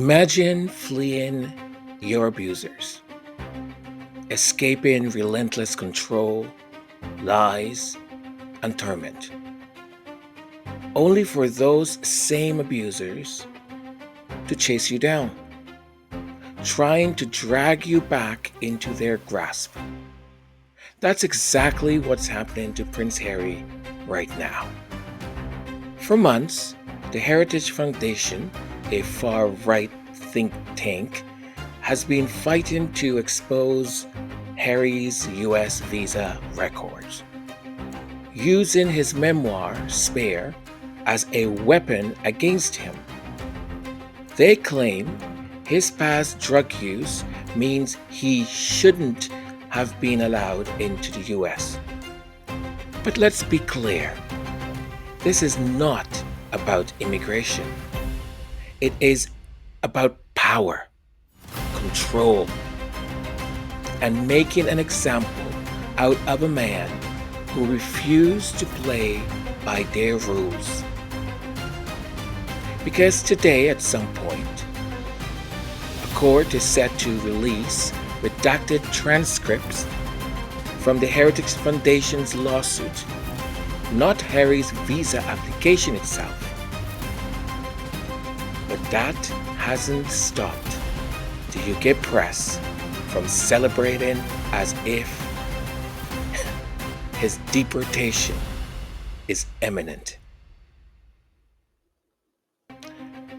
Imagine fleeing your abusers, escaping relentless control, lies, and torment, only for those same abusers to chase you down, trying to drag you back into their grasp. That's exactly what's happening to Prince Harry right now. For months, the Heritage Foundation, a far right think tank, has been fighting to expose Harry's US visa records, using his memoir, Spare, as a weapon against him. They claim his past drug use means he shouldn't have been allowed into the US. But let's be clear, this is not about immigration. It is about power, control, and making an example out of a man who refused to play by their rules. Because today, at some point, a court is set to release redacted transcripts from the Heritage Foundation's lawsuit, not Harry's visa application itself. But that hasn't stopped the UK press from celebrating as if his deportation is imminent.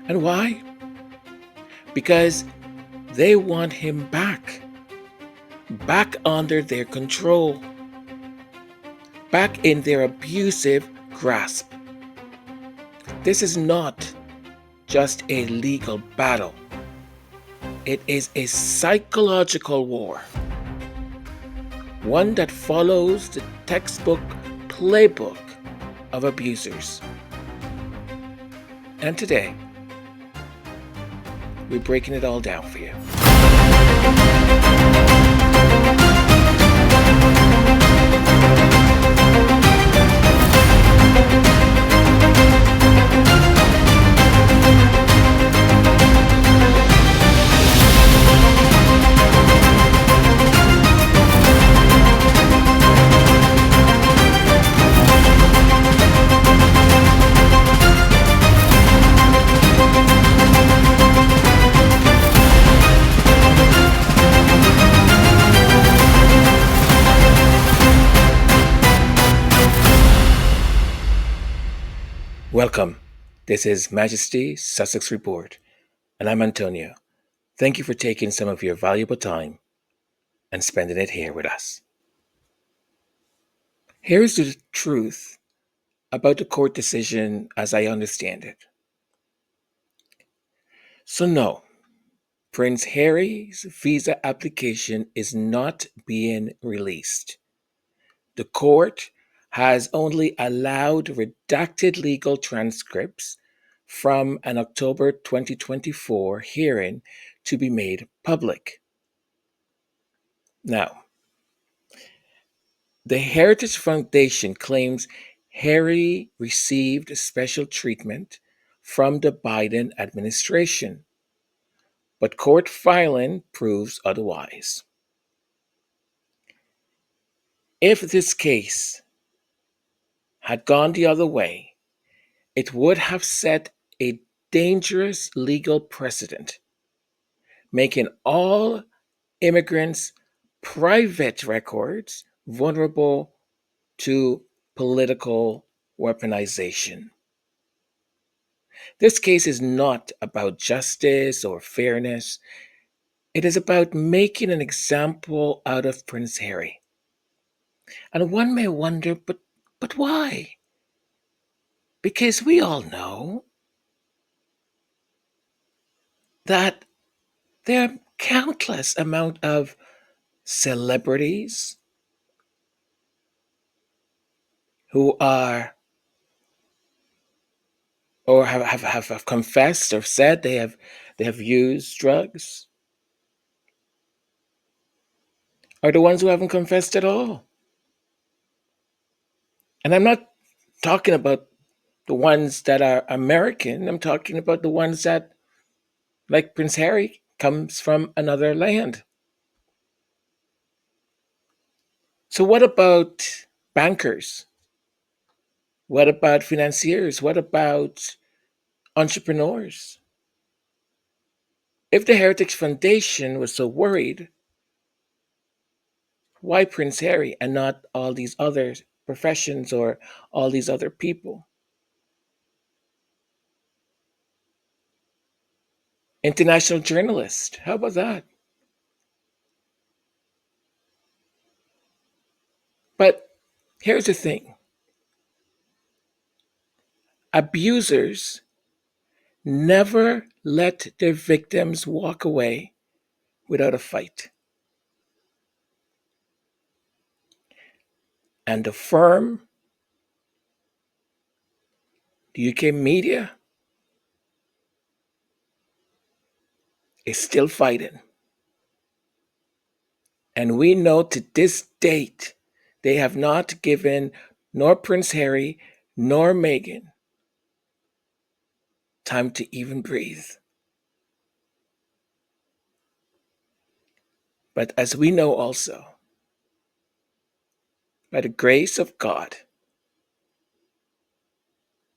And why? Because they want him back under their control, back in their abusive grasp. This is not just a legal battle. It is a psychological war, one that follows the textbook playbook of abusers. And today, we're breaking it all down for you. Welcome. This is Majesty Sussex Report, and I'm Antonio. Thank you for taking some of your valuable time and spending it here with us. Here is the truth about the court decision as I understand it. So, no, Prince Harry's visa application is not being released. The court has only allowed redacted legal transcripts from an October 2024 hearing to be made public. Now, the Heritage Foundation claims Harry received special treatment from the Biden administration, but court filing proves otherwise. If this case had gone the other way, it would have set a dangerous legal precedent, making all immigrants' private records vulnerable to political weaponization. This case is not about justice or fairness. It is about making an example out of Prince Harry. And one may wonder, but why? Because we all know that there are countless amount of celebrities who are or have confessed or said they have used drugs are the ones who haven't confessed at all. And I'm not talking about the ones that are American. I'm talking about the ones that Like Prince Harry comes from another land. So, what about bankers? What about financiers? What about entrepreneurs? If the Heritage Foundation was so worried, why Prince Harry and not all these other professions or all these other people? International journalist. How about that? But here's the thing, abusers never let their victims walk away without a fight. And the firm, the UK media, is still fighting. And we know to this date, they have not given nor Prince Harry nor Meghan time to even breathe. But as we know also, by the grace of God,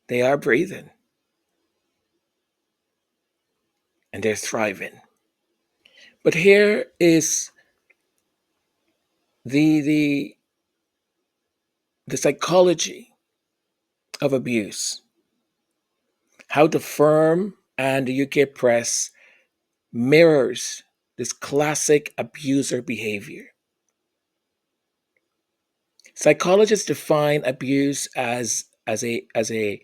they are breathing and they're thriving. But here is the the psychology of abuse, how the firm and the UK press mirrors this classic abuser behavior. Psychologists define abuse as a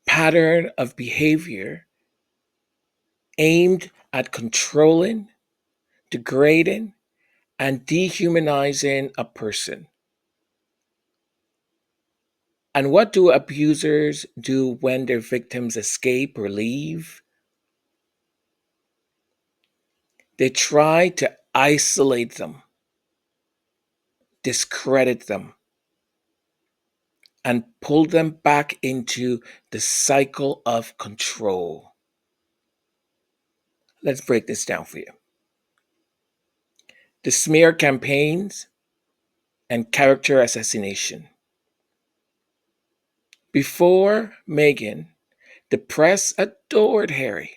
pattern of behavior aimed at controlling, degrading, and dehumanizing a person. And what do abusers do when their victims escape or leave? They try to isolate them, discredit them, and pull them back into the cycle of control. Let's break this down for you. The smear campaigns and character assassination. Before Meghan, the press adored Harry,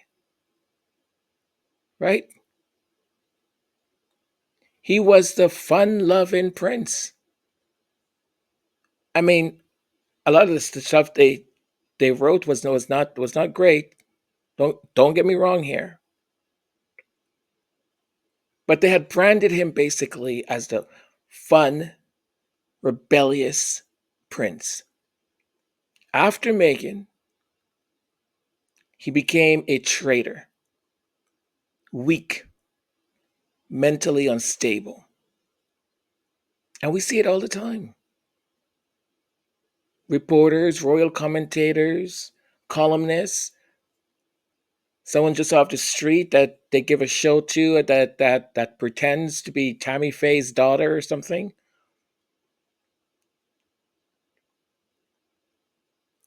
right? He was the fun loving prince. I mean, a lot of the stuff they wrote was not great. Don't get me wrong here. But they had branded him basically as the fun, rebellious prince. After Meghan, he became a traitor, weak, mentally unstable. And we see it all the time. Reporters, royal commentators, columnists, someone just off the street that they give a show to that pretends to be Tammy Faye's daughter or something.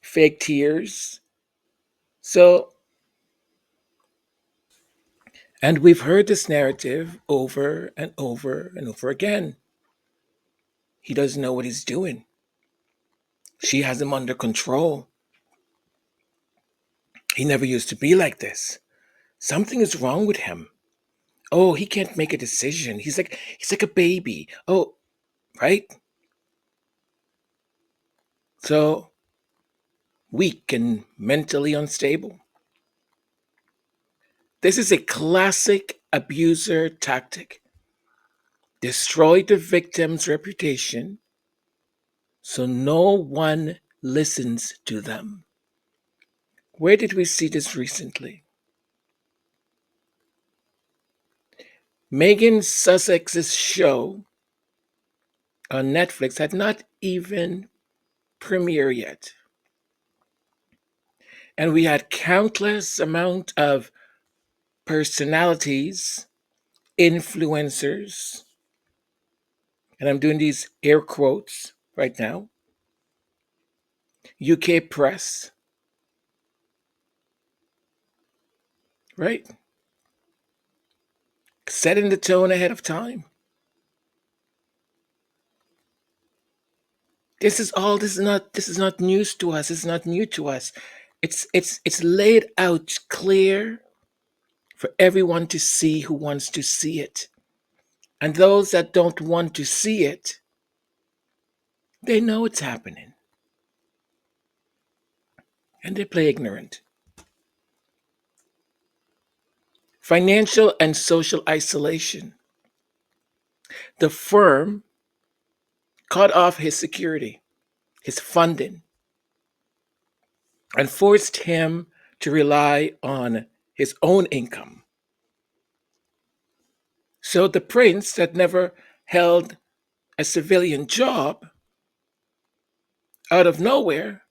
Fake tears. So, and we've heard this narrative over and over and over again. He doesn't know what he's doing. She has him under control. He never used to be like this. Something is wrong with him. Oh, he can't make a decision. He's like a baby. Oh, right? So weak and mentally unstable. This is a classic abuser tactic. Destroy the victim's reputation so no one listens to them. Where did we see this recently? Megan Sussex's show on Netflix had not even premiered yet. And we had countless amount of personalities, influencers, and I'm doing these air quotes right now, UK press, right? Setting the tone ahead of time. This is not news to us. It's not new to us. It's laid out clear for everyone to see who wants to see it. And those that don't want to see it, they know it's happening. And they play ignorant. Financial and social isolation. The firm cut off his security, his funding, and forced him to rely on his own income. So the prince that never held a civilian job, out of nowhere,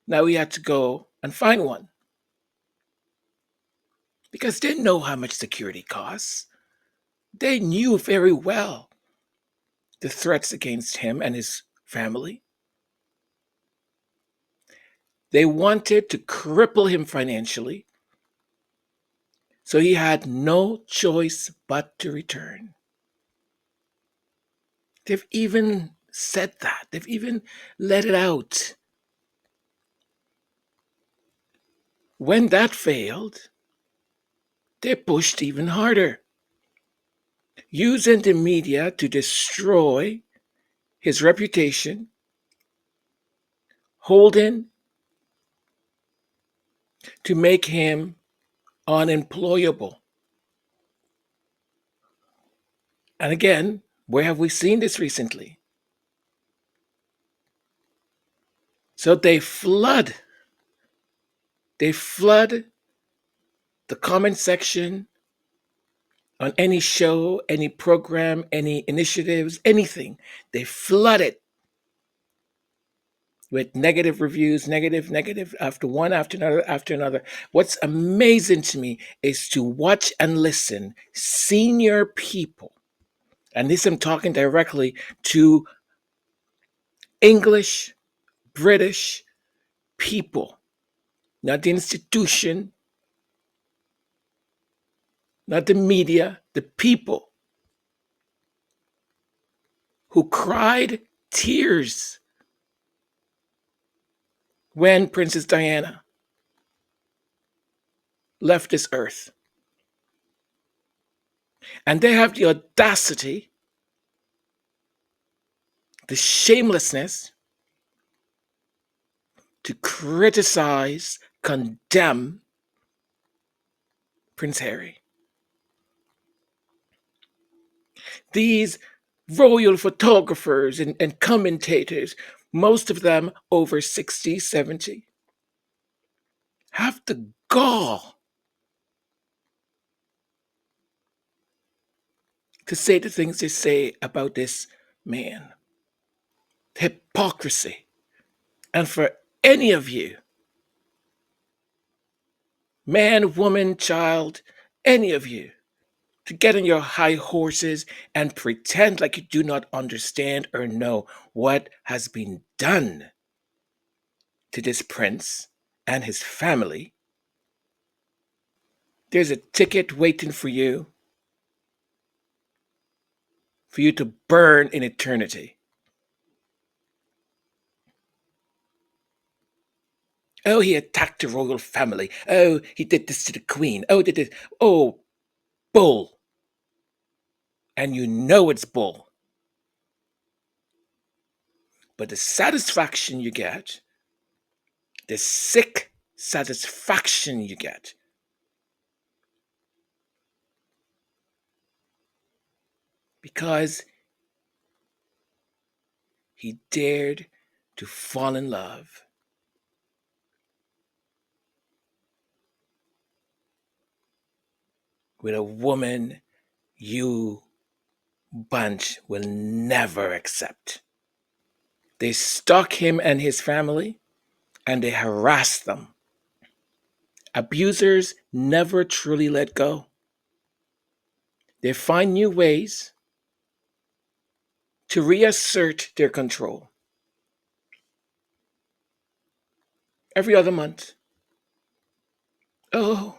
now he had to go and find one because they didn't know how much security costs. They knew very well the threats against him and his family. They wanted to cripple him financially, so he had no choice but to return. They've even said that. They've even let it out. When that failed, they pushed even harder, using the media to destroy his reputation, holding to make him unemployable. And again, where have we seen this recently? So they flood the comment section on any show, any program, any initiatives, anything. They flood it with negative reviews, negative, after one, after another, after another. What's amazing to me is to watch and listen senior people, and this I'm talking directly to English, British people, not the institution, not the media, the people who cried tears when Princess Diana left this earth. And they have the audacity, the shamelessness to criticize, condemn Prince Harry. These royal photographers and commentators, most of them over 60, 70, have the gall to say the things they say about this man. Hypocrisy. And for any of you, man, woman, child, any of you, to get on your high horses and pretend like you do not understand or know what has been done to this prince and his family, there's a ticket waiting for you to burn in eternity. Oh, he attacked the royal family. Oh, he did this to the queen. Oh, did this. Oh, bull. And you know it's bull. But the satisfaction you get, the sick satisfaction you get, because he dared to fall in love with a woman you bunch will never accept. They stalk him and his family and they harass them. Abusers never truly let go. They find new ways to reassert their control. Every other month. Oh,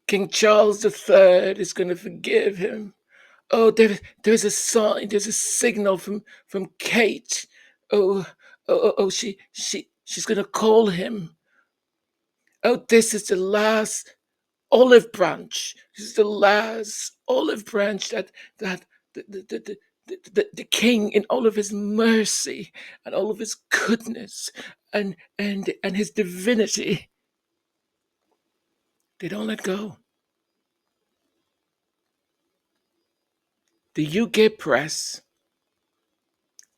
King Charles III is going to forgive him. Oh, there's a sign, there's a signal from Kate. Oh, she's going to call him. Oh, this is the last olive branch. This is the last olive branch that the king, in all of his mercy and all of his goodness and his divinity, they don't let go. The UK press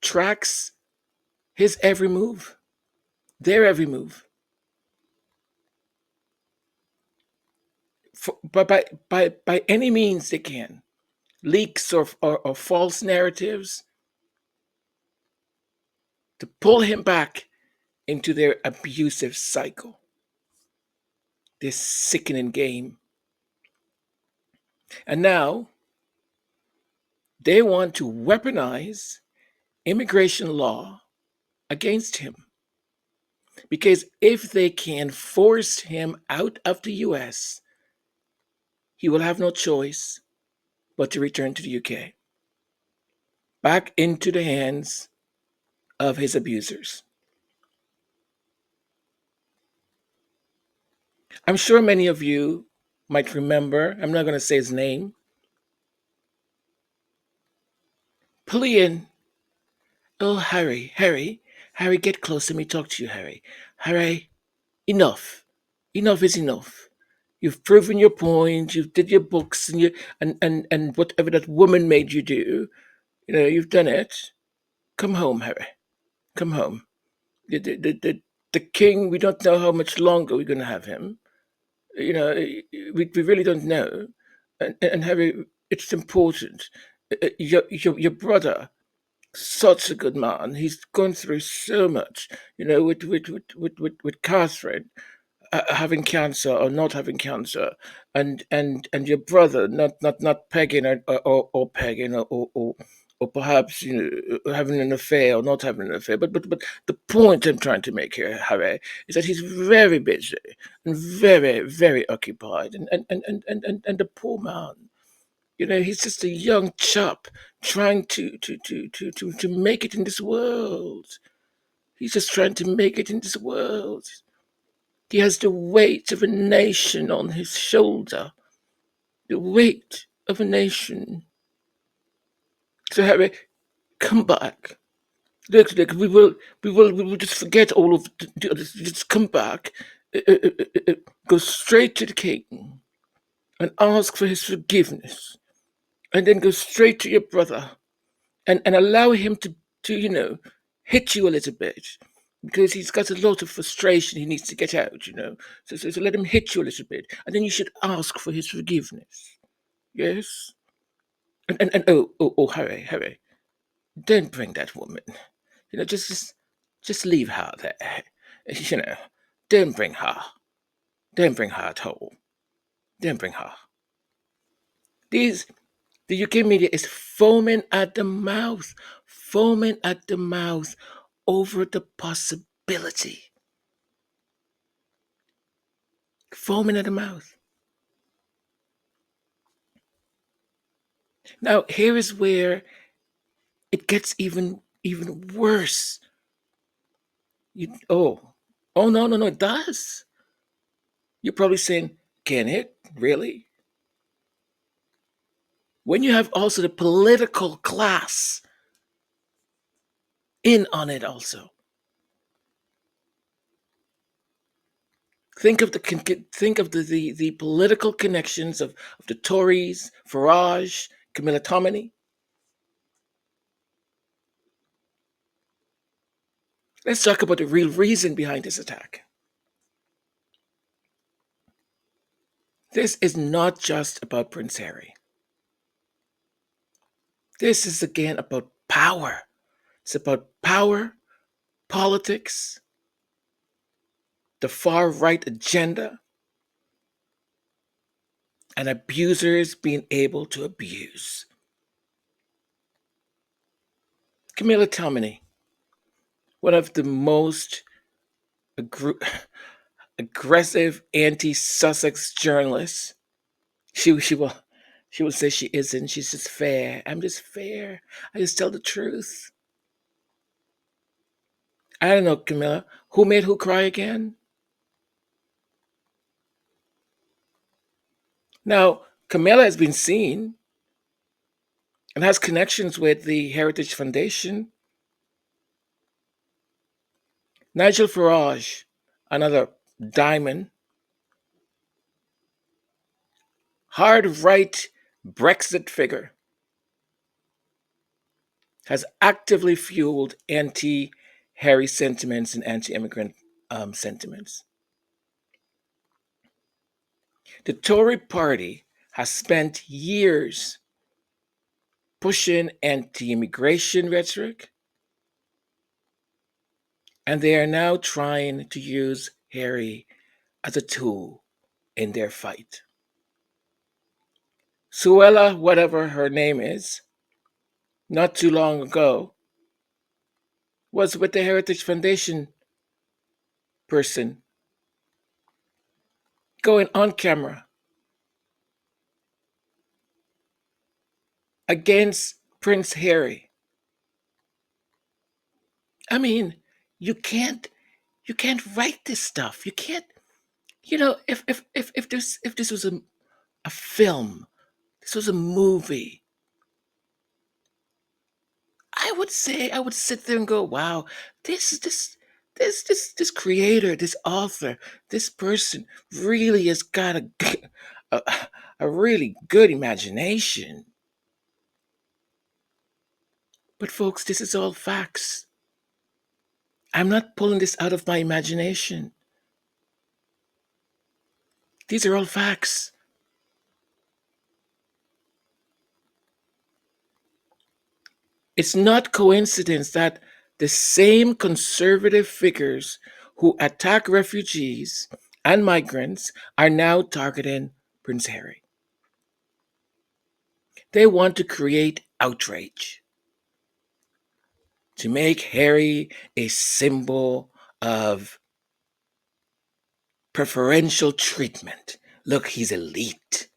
tracks his every move, their every move, by any means they can. Leaks or false narratives to pull him back into their abusive cycle, this sickening game. And now they want to weaponize immigration law against him. Because if they can force him out of the US, he will have no choice but to return to the UK, back into the hands of his abusers. I'm sure many of you might remember, I'm not going to say his name, Pullian. Oh, Harry, get close to me, talk to you, Harry. Harry, enough. Enough is enough. You've proven your point, you've did your books and whatever that woman made you do, you've done it. Come home, Harry. Come home. The king, we don't know how much longer we're going to have him. We really don't know. And Harry, it's important. Your brother, such a good man. He's gone through so much, with Catherine having cancer or not having cancer, and your brother not pegging or pegging or perhaps having an affair or not having an affair. But the point I'm trying to make here, Harry, is that he's very busy and very very occupied, and the poor man. He's just a young chap trying to make it in this world. He's just trying to make it in this world. He has the weight of a nation on his shoulder. The weight of a nation. So Harry, come back. Look, we will just forget all of the others. Just come back. Go straight to the king and ask for his forgiveness. And then go straight to your brother and allow him to hit you a little bit, because he's got a lot of frustration he needs to get out. So let him hit you a little bit, and then you should ask for his forgiveness. Yes? And Harry, don't bring that woman. Just leave her there. You know, don't bring her. Don't bring her at all. Don't bring her. The UK media is foaming at the mouth, over the possibility. Foaming at the mouth. Now, here is where it gets even worse. No, it does. You're probably saying, can it really? When you have also the political class in on it also. Think of the political connections of the Tories, Farage, Camilla Tominey. Let's talk about the real reason behind this attack. This is not just about Prince Harry. This is again about power. It's about power, politics, the far right agenda, and abusers being able to abuse. Camilla Tominey, one of the most aggressive anti-Sussex journalists She will say she isn't. She's just fair. I'm just fair. I just tell the truth. I don't know, Camilla. Who made who cry again? Now, Camilla has been seen and has connections with the Heritage Foundation. Nigel Farage, another diamond, hard right Brexit figure, has actively fueled anti Harry sentiments and anti immigrant sentiments. The Tory party has spent years pushing anti immigration rhetoric, and they are now trying to use Harry as a tool in their fight. Suella, whatever her name is, not too long ago, was with the Heritage Foundation person going on camera against Prince Harry. I mean, you can't you can't write this stuff. You can't, if this was a film, this was a movie, I would say I would sit there and go, wow, this creator, this author, this person really has got a, a really good imagination. But folks, this is all facts. I'm not pulling this out of my imagination. These are all facts. It's not coincidence that the same conservative figures who attack refugees and migrants are now targeting Prince Harry. They want to create outrage, to make Harry a symbol of preferential treatment. Look, he's elite.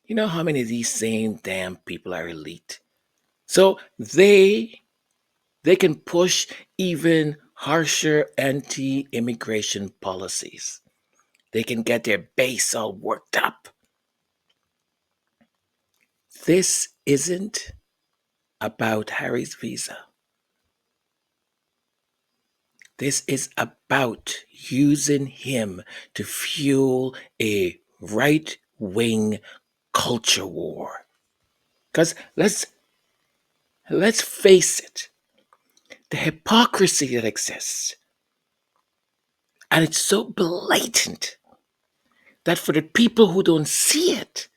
You know how many of these same damn people are elite? So they can push even harsher anti-immigration policies. They can get their base all worked up. This isn't about Harry's visa. This is about using him to fuel a right wing culture war. Because let's face it, the hypocrisy that exists, and it's so blatant that for the people who don't see it,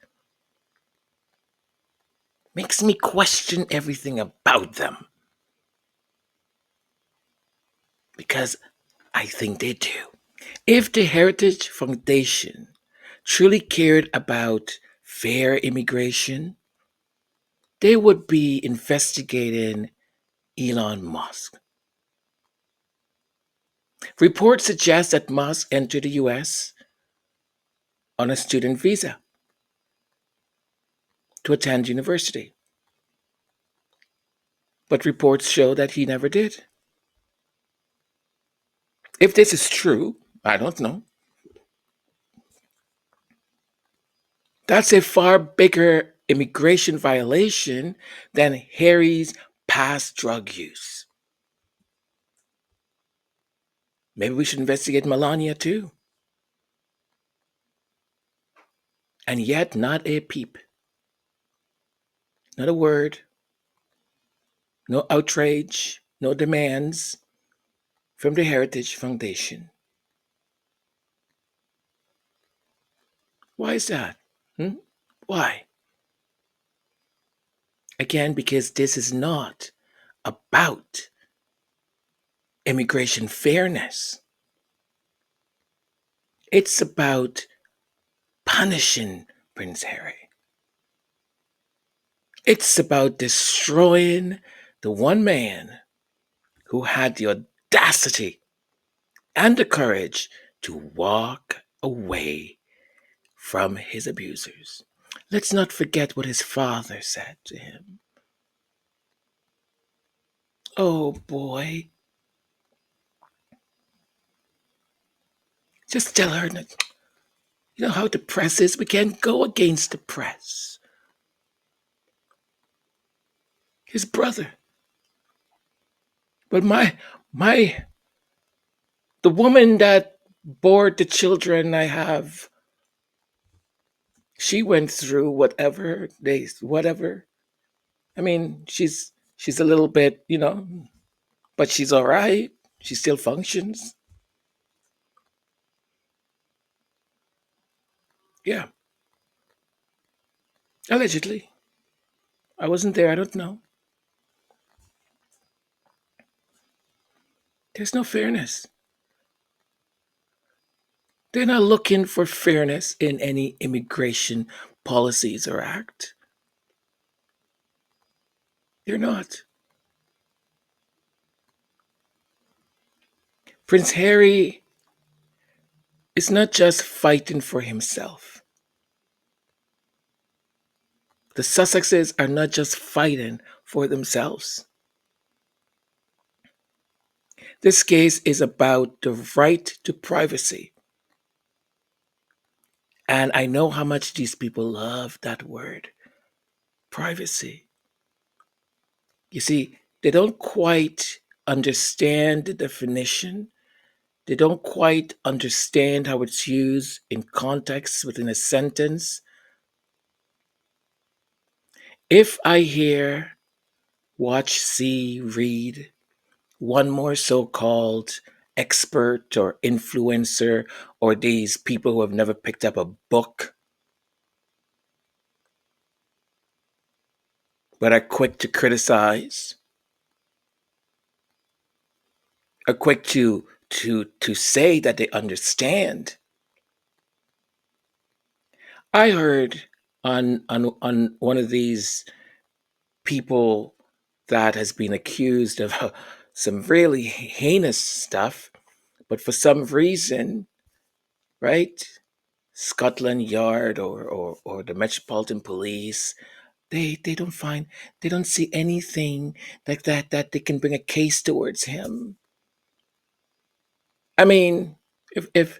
makes me question everything about them. Because I think they do. If the Heritage Foundation truly cared about fair immigration, they would be investigating Elon Musk. Reports suggest that Musk entered the US on a student visa to attend university. But reports show that he never did. If this is true, I don't know. That's a far bigger immigration violation than Harry's past drug use. Maybe we should investigate Melania too. And yet, not a peep, not a word, no outrage, no demands from the Heritage Foundation. Why is that? Hmm? Why? Again, because this is not about immigration fairness. It's about punishing Prince Harry. It's about destroying the one man who had the audacity and the courage to walk away from his abusers. Let's not forget what his father said to him. Oh boy, just tell her that, you know how the press is. We can't go against the press. His brother. But my the woman that bore the children I have, she went through whatever. I mean, she's a little bit, but she's all right. She still functions. Yeah, allegedly. I wasn't there. I don't know. There's no fairness. They're not looking for fairness in any immigration policies or act. They're not. Prince Harry is not just fighting for himself. The Sussexes are not just fighting for themselves. This case is about the right to privacy. And I know how much these people love that word, privacy. You see, they don't quite understand the definition. They don't quite understand how it's used in context within a sentence. If I hear, watch, see, read, one more so called expert or influencer or these people who have never picked up a book but are quick to criticize, are quick to say that they understand. I heard on one of these people that has been accused of some really heinous stuff, but for some reason, right? Scotland Yard or the Metropolitan Police, they don't find, they don't see anything like that they can bring a case towards him. I mean, if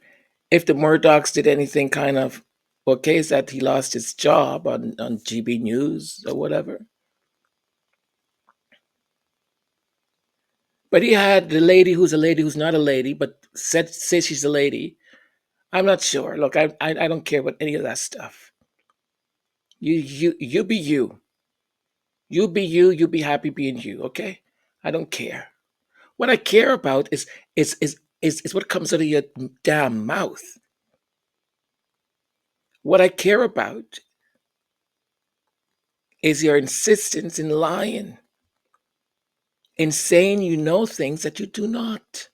the Murdochs did anything kind of okay, is that he lost his job on GB News or whatever. But he had the lady who's a lady who's not a lady, but says she's a lady. I'm not sure. Look, I don't care about any of that stuff. You be you. You be you. You be happy being you. Okay. I don't care. What I care about is what comes out of your damn mouth. What I care about is your insistence in lying, in saying you know things that you do not,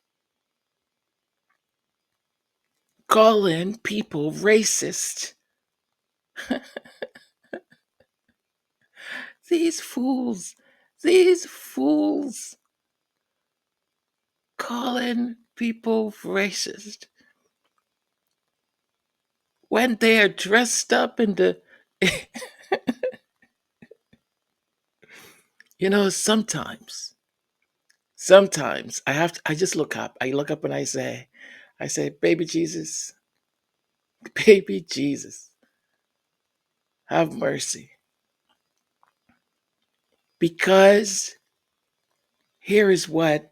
calling people racist. These fools, these fools calling people racist when they are dressed up in the sometimes I just look up. I look up and I say, baby Jesus, baby Jesus, have mercy. Because here is what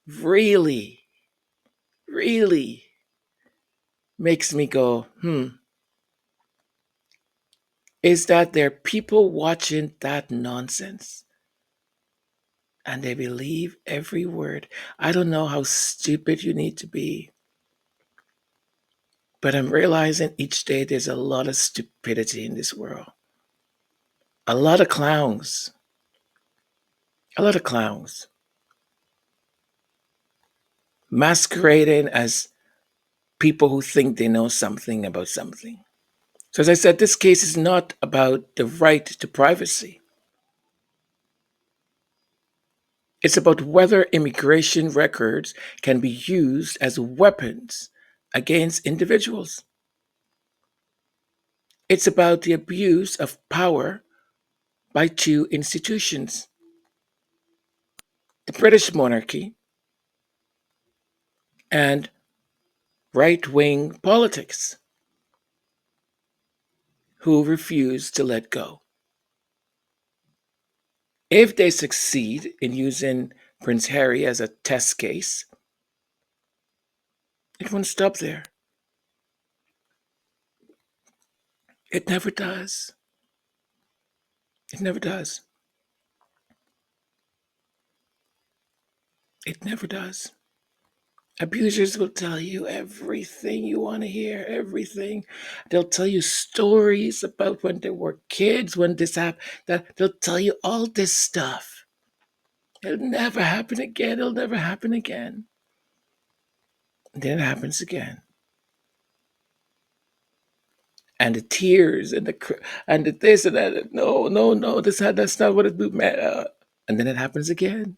really, really makes me go, is that there are people watching that nonsense and they believe every word. I don't know how stupid you need to be, but I'm realizing each day there's a lot of stupidity in this world. A lot of clowns. A lot of clowns masquerading as people who think they know something about something. So, as I said, this case is not about the right to privacy. It's about whether immigration records can be used as weapons against individuals. It's about the abuse of power by two institutions, the British monarchy and right wing politics, who refuse to let go. If they succeed in using Prince Harry as a test case, it won't stop there. It never does. It never does. It never does. Abusers will tell you everything you want to hear, everything. They'll tell you stories about when they were kids, when this happened, that they'll tell you all this stuff. It'll never happen again. It'll never happen again. And then it happens again. And the tears and and the this and that. No, no, no. That's not what it meant. And then it happens again.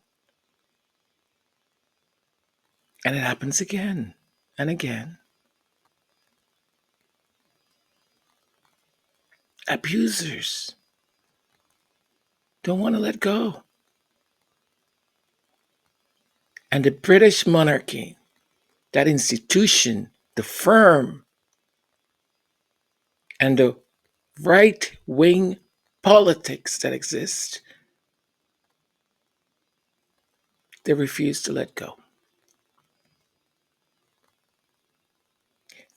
And it happens again and again. Abusers don't want to let go. And the British monarchy, that institution, the firm, and the right wing politics that exist, they refuse to let go.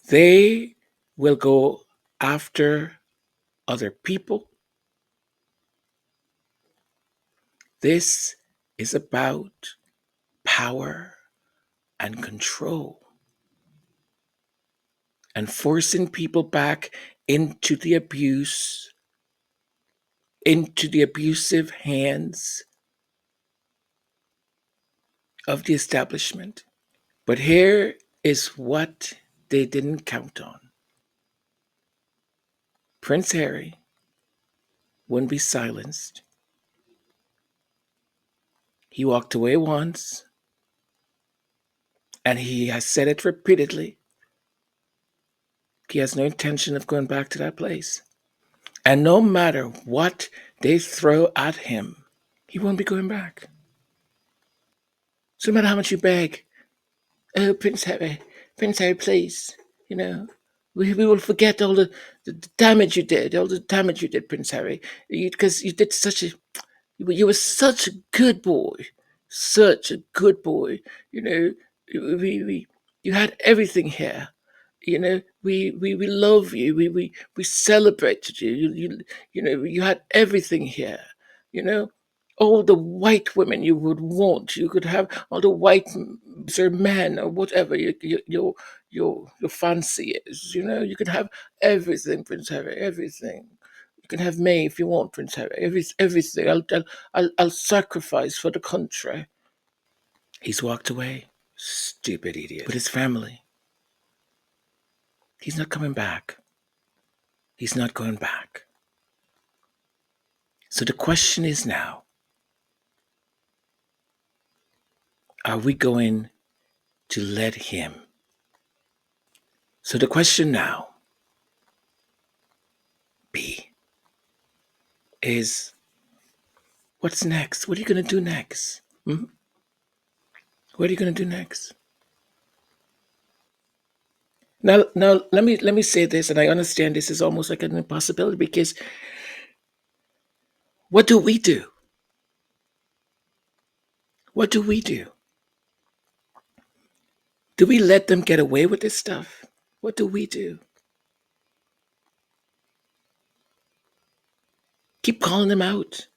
They will go after other people. This is about power and control and forcing people back into the abuse, into the abusive hands of the establishment. But here is what they didn't count on. Prince Harry wouldn't be silenced. He walked away once, and he has said it repeatedly. He has no intention of going back to that place. And no matter what they throw at him, he won't be going back. So no matter how much you beg, oh, Prince Harry, please, you know, we will forget all the damage you did, Prince Harry, because you did you were such a good boy, such a good boy. You know, you had everything here. You know, we love you. We celebrated you. You know, you had everything here. You know, all the white women you would want. You could have all the white or men or whatever your fancy is. You know, you could have everything, Prince Harry, everything. You can have me if you want, Prince Harry. Everything. I'll sacrifice for the country. He's walked away. Stupid idiot. With his family. He's not coming back. He's not going back. So the question is now, are we going to let him? So the question now is, what's next? What are you going to do next? What are you going to do next? Now, let me say this, and I understand this is almost like an impossibility because what do we do? What do we do? Do we let them get away with this stuff? What do we do? Keep calling them out.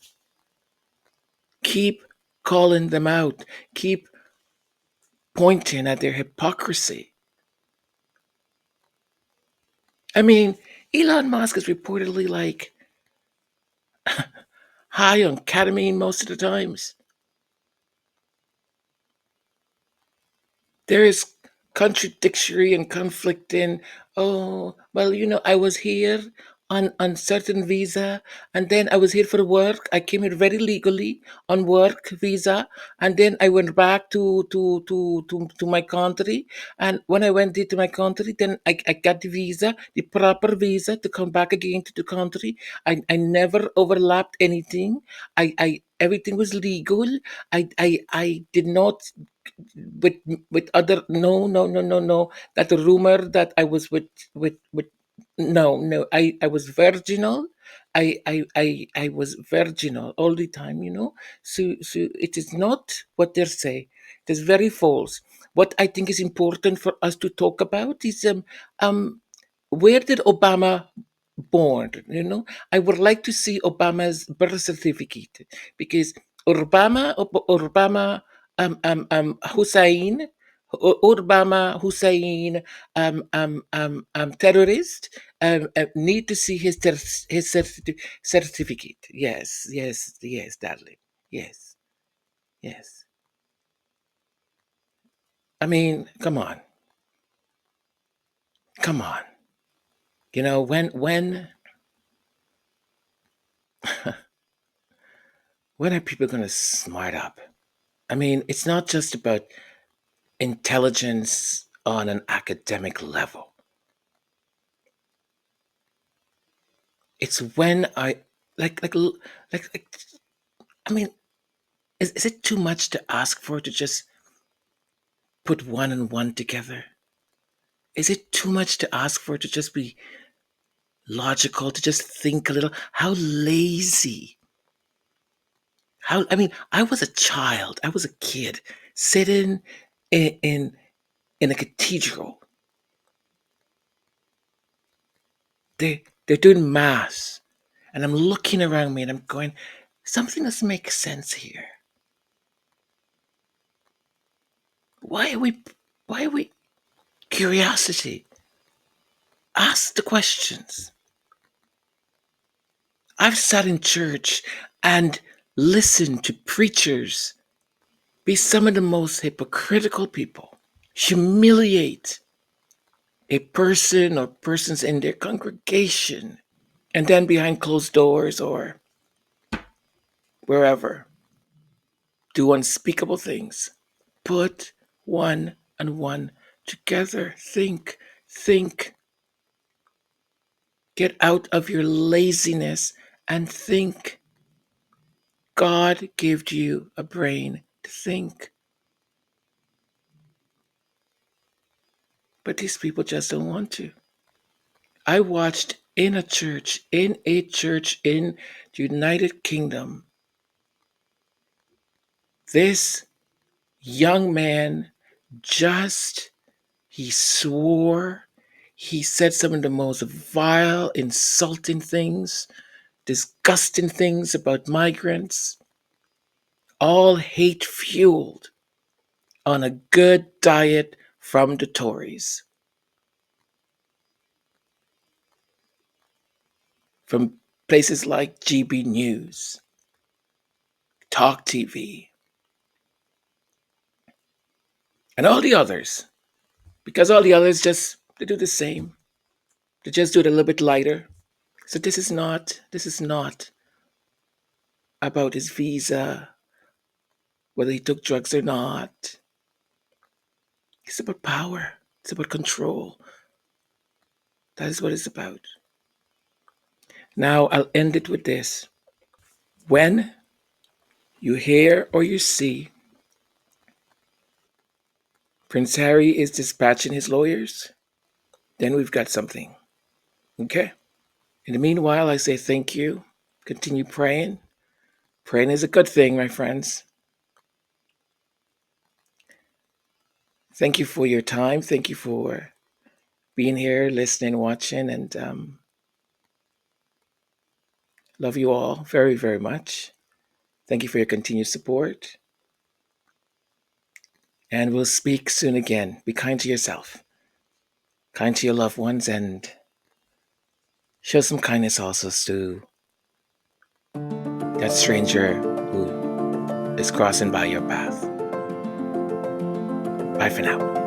Keep calling them out. Keep pointing at their hypocrisy. I mean, Elon Musk is reportedly like high on ketamine most of the times. There is contradictory and conflicting. Oh, well, you know, I was here on certain visa, and then I was here for work. I came here very legally on work visa, and then I went back to my country. And when I went to my country, then I got the visa, the proper visa to come back again to the country. I never overlapped anything. I everything was legal. I did not with other, no, that rumor that I was with no, I was virginal. I was virginal all the time, so it is not what they say. It is very false. What I think is important for us to talk about is um where did Obama born? I would like to see Obama's birth certificate, because Obama Hussein, Obama Hussein, terrorist, need to see his certificate. Yes, yes, yes, darling. Yes, yes. I mean, come on, come on. When are people going to smart up? I mean, it's not just about intelligence on an academic level. It's when I like I mean, is it too much to ask for to just put one and one together? Is it too much to ask for to just be logical, to just think a little? How lazy. I mean, I was a child, I was a kid sitting in a cathedral. They're doing mass, and I'm looking around me and I'm going, something doesn't make sense here. Why are we why are we curiosity? Ask the questions. I've sat in church and listened to preachers be some of the most hypocritical people, humiliate a person or persons in their congregation, and then behind closed doors or wherever do unspeakable things. Put one and one together. Think. Get out of your laziness and think. God gave you a brain to think. But these people just don't want to. I watched in a church in the United Kingdom, this young man just, he swore, he said some of the most vile, insulting things, disgusting things about migrants, all hate fueled on a good diet from the Tories, from places like GB News, Talk TV, and all the others. Because all the others just, they do the same. They just do it a little bit lighter. So this is not about his visa, whether he took drugs or not. It's about power. It's about control. That is what it's about. Now I'll end it with this. When you hear or you see Prince Harry is dispatching his lawyers, then we've got something. Okay? In the meanwhile, I say thank you. Continue praying. Praying is a good thing, my friends. Thank you for your time. Thank you for being here, listening, watching, and love you all very, very much. Thank you for your continued support. And we'll speak soon again. Be kind to yourself, kind to your loved ones, and show some kindness also to that stranger who is crossing by your path. Bye for now.